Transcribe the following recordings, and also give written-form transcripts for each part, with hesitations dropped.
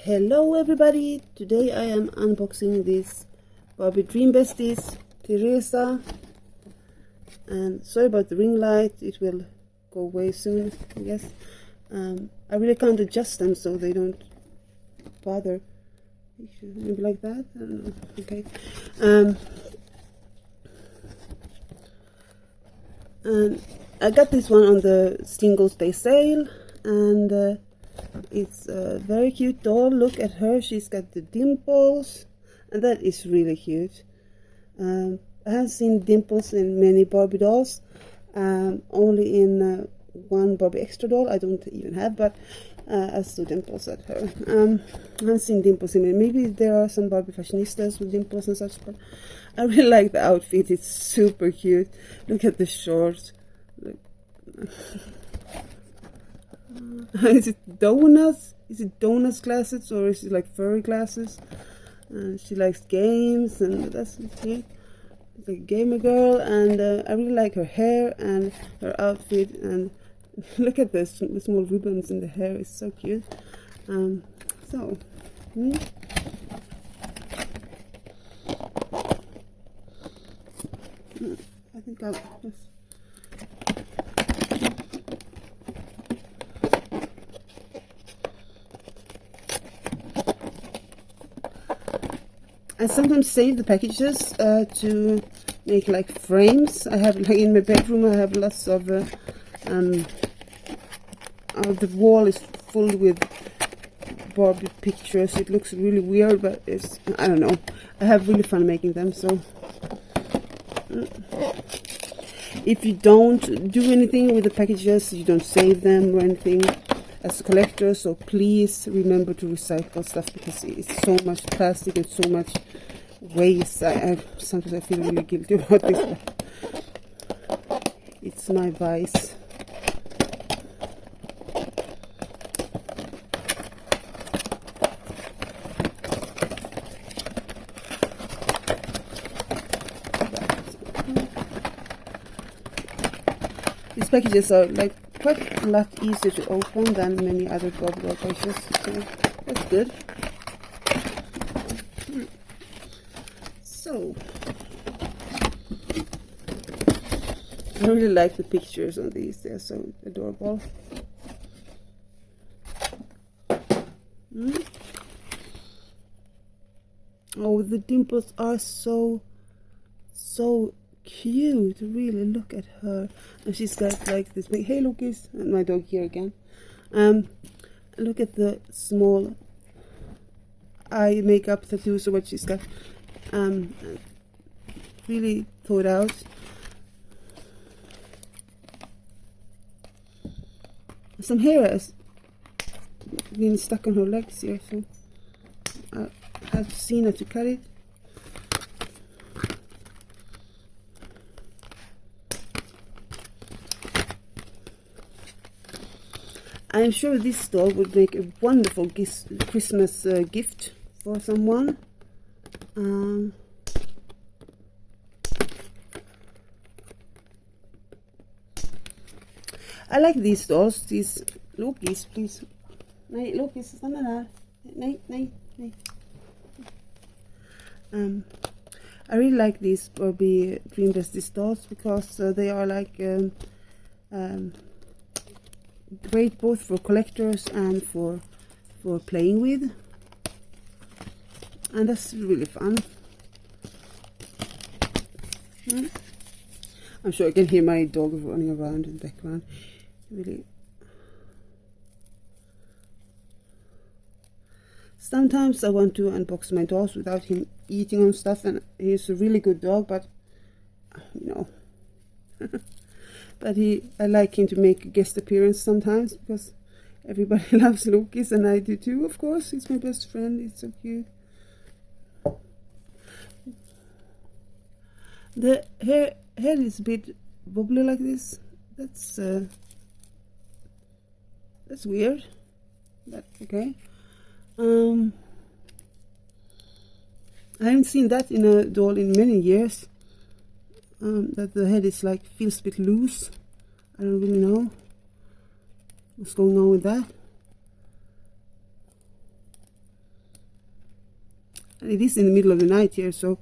Hello everybody, today I am unboxing this Barbie Dream Besties Teresa, and sorry about the ring light, it will go away soon I guess. I really can't adjust them so they don't bother. Maybe like that, I don't know. Okay. And I got this one on the Singles Day sale, and it's a very cute doll. Look at her, she's got the dimples, and that is really cute. I haven't seen dimples in many Barbie dolls, only in one Barbie extra doll I don't even have, but I saw dimples at her. I haven't seen dimples in it. Maybe there are some Barbie fashionistas with dimples and such, but I really like the outfit. It's super cute. Look at the shorts. Look. Is it donuts? Is it donuts glasses or is it like furry glasses? She likes games, and that's cute. It's like a gamer girl, and I really like her hair and her outfit. And look at this, the small ribbons in the hair. It's so cute. I think I'll just. I sometimes save the packages to make like frames. I have like in my bedroom. I have lots of the wall is full with Barbie pictures. It looks really weird, but it's, I don't know. I have really fun making them. So if you don't do anything with the packages, you don't save them or anything as a collector, so please remember to recycle stuff, because it's so much plastic and so much waste. Sometimes I feel really guilty about this, but it's my vice. These packages are like quite a lot easier to open than many other Barbie doll packages, so that's good. So I really like the pictures on these, they're so adorable. Oh, the dimples are so cute, really. Look at her, and she's got like this big, hey Lucas, and my dog here again. Look at the small eye makeup tattoos, so what she's got, really thought out. Some hair has been stuck on her legs here, so I have seen her to cut it. I'm sure this doll would make a wonderful Christmas gift for someone. I like these dolls, these Lokis, please. Nej, Lokis, stanna där. Nej. I really like these Barbie Dream Besties dolls, because they are like great both for collectors and for playing with, and that's really fun. I'm sure I can hear my dog running around in the background. Really, sometimes I want to unbox my dolls without him eating on stuff, and he's a really good dog, but you know. But I like him to make a guest appearance sometimes, because everybody loves Lokis, and I do too, of course. He's my best friend. It's so cute. The hair is a bit wobbly like this. That's weird, but okay. I haven't seen that in a doll in many years. That the head is like feels a bit loose. I don't really know what's going on with that. And it is in the middle of the night here, so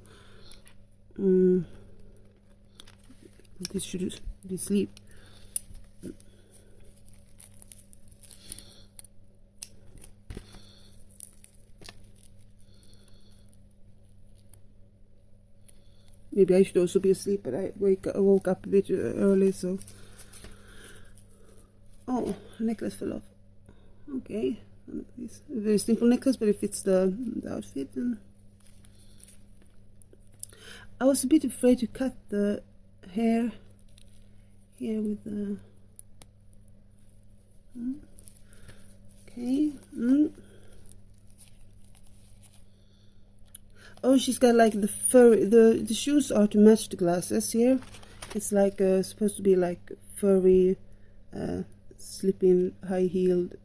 this should be sleep. Maybe I should also be asleep, but I woke up a bit early, so. Oh, necklace fell off. Okay, it's a very simple necklace, but it fits the outfit. And I was a bit afraid to cut the hair here with the. Okay. Oh, she's got like the furry. The shoes are to match the glasses here. It's like supposed to be like furry, slipping, high-heeled,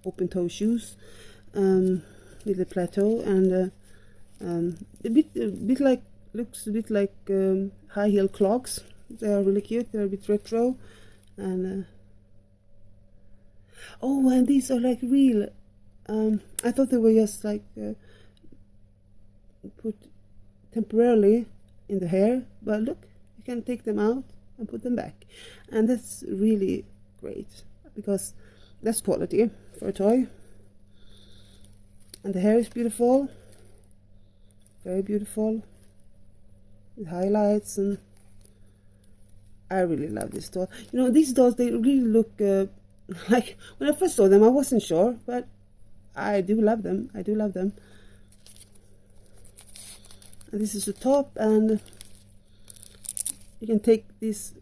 open-toe shoes with a plateau, and a bit like, looks a bit like high-heel clogs. They are really cute. They're a bit retro, and oh, and these are like real. I thought they were just like put temporarily in the hair, but look, you can take them out and put them back, and that's really great because that's quality for a toy. And the hair is beautiful, very beautiful, with highlights, and I really love this doll. You know, these dolls, they really look like, when I first saw them I wasn't sure, but I do love them. I do love them. And this is the top, and you can take this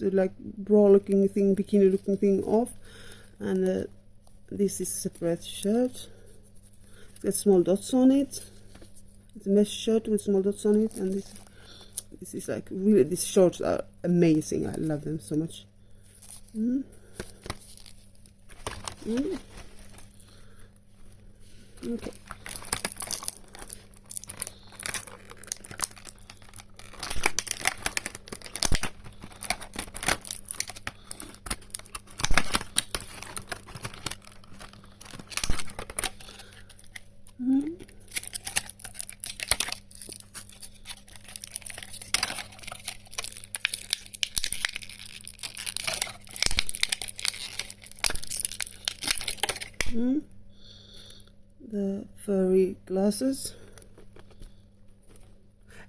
like bra looking thing, bikini looking thing off, and this is a separate shirt. It's got small dots on it. It's a mesh shirt with small dots on it, and this is like really, these shorts are amazing. I love them so much. Okay. The furry glasses.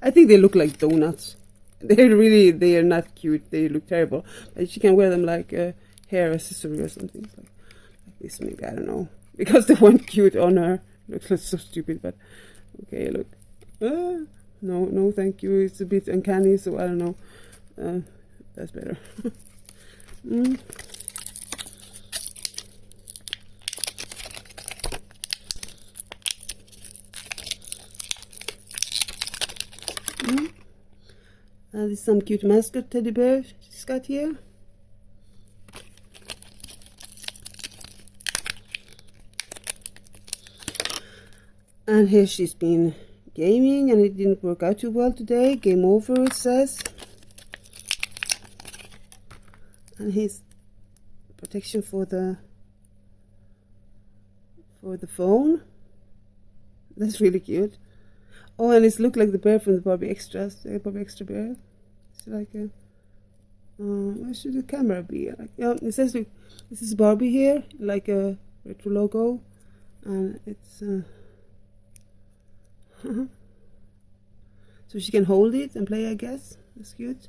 I think they look like donuts. They are not cute. They look terrible. But you can wear them like a hair accessory or something like this. Maybe, I don't know, because they weren't cute on her. Looks like so stupid, but okay. Look, no, thank you. It's a bit uncanny, so I don't know. That's better. There's some cute mascot teddy bear she's got here. And here she's been gaming, and it didn't work out too well today. Game over, it says. And here's protection for the phone. That's really cute. Oh, and it's looked like the bear from the Barbie Extras, the Barbie Extra bear. It's like a, where should the camera be? Like, yeah, it says, look, this is Barbie here, like a retro logo, and it's so she can hold it and play, I guess. That's cute.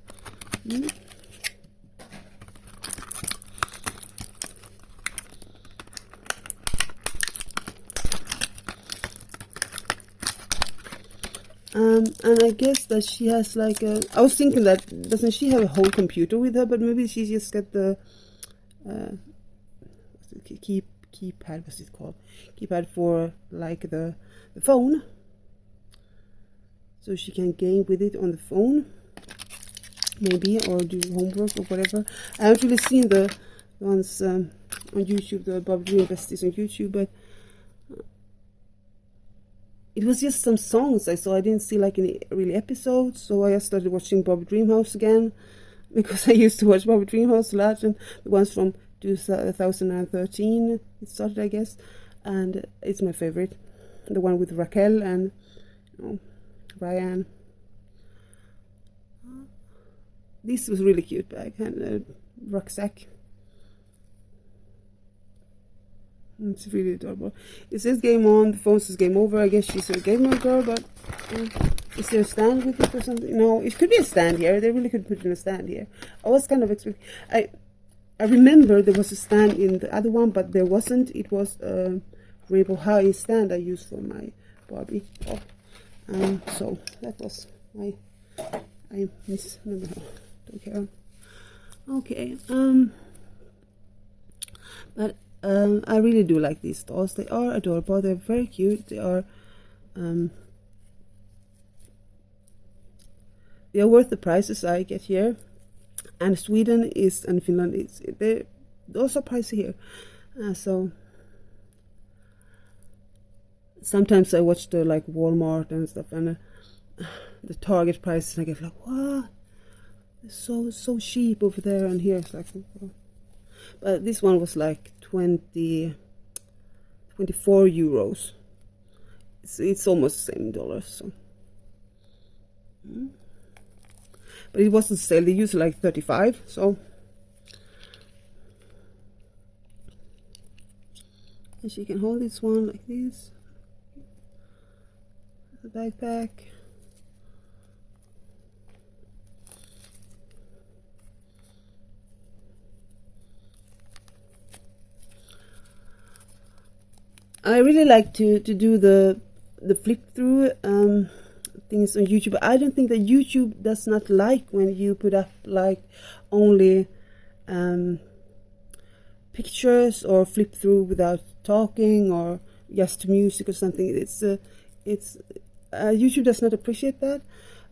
And I guess that she has like a, I was thinking that, doesn't she have a whole computer with her, but maybe she just got the keypad, what's it called? Keypad for like the phone. So she can game with it on the phone, maybe, or do homework or whatever. I haven't really seen the ones on YouTube, the Barbie Dream Besties on YouTube, but it was just some songs I saw. I didn't see like any really episodes, so I just started watching Barbie Dreamhouse again, because I used to watch Barbie Dreamhouse a lot, and the ones from 2013 it started, I guess, and it's my favorite. the one with Raquel and Ryan. This was really cute bag and a rucksack. It's really adorable. It says game on, the phone says game over. I guess she's a gamer girl, but is there a stand with it or something? No, it could be a stand here. They really could put in a stand here. I was kind of expecting. I remember there was a stand in the other one, but there wasn't. It was a Rainbow High stand I used for my Barbie doll. So that was my. I misremember. Don't care. Okay. But I really do like these dolls. They are adorable. They're very cute. They are worth the prices I get here. And Sweden is and Finland is those are pricey here. So sometimes I watch the like Walmart and stuff and the Target prices and I get like, what? It's so cheap over there, and here it's like, oh. But this one was like 24 euros. It's almost the same dollars. So. But it wasn't sale. They used like 35. So. And she can hold this one like this. The backpack. I really like to do the flip through things on YouTube. I don't think that YouTube does not like when you put up like only pictures or flip through without talking or just music or something. It's YouTube does not appreciate that.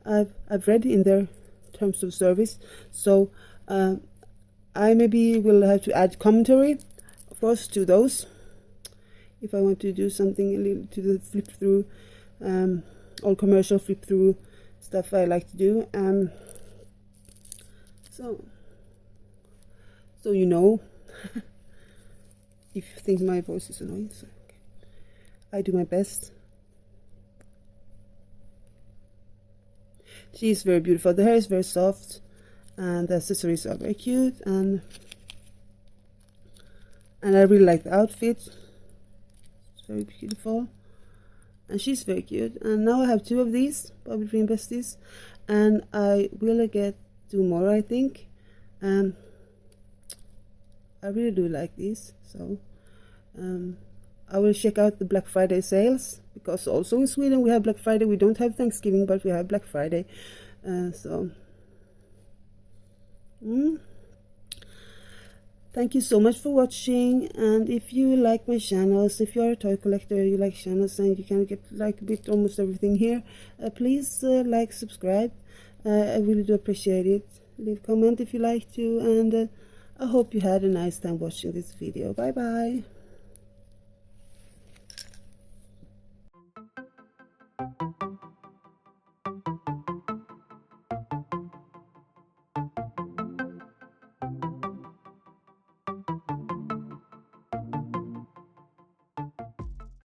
I've read in their terms of service, so I maybe will have to add commentary, of course, to those. If I want to do something a little to the flip through, all commercial flip through stuff I like to do. So you know, if you think my voice is annoying, so okay. I do my best. She is very beautiful. The hair is very soft, and the accessories are very cute, and I really like the outfit. Very beautiful, and she's very cute. And now I have 2 of these Barbie Dream Besties, and I will get 2 more, I think. I really do like these, so I will check out the Black Friday sales, because also in Sweden we have Black Friday. We don't have Thanksgiving, but we have Black Friday. Thank you so much for watching, and if you like my channels, if you're a toy collector, you like channels and you can get like a bit almost everything here, please like, subscribe. I really do appreciate it. Leave a comment if you like to, and I hope you had a nice time watching this video. Bye bye.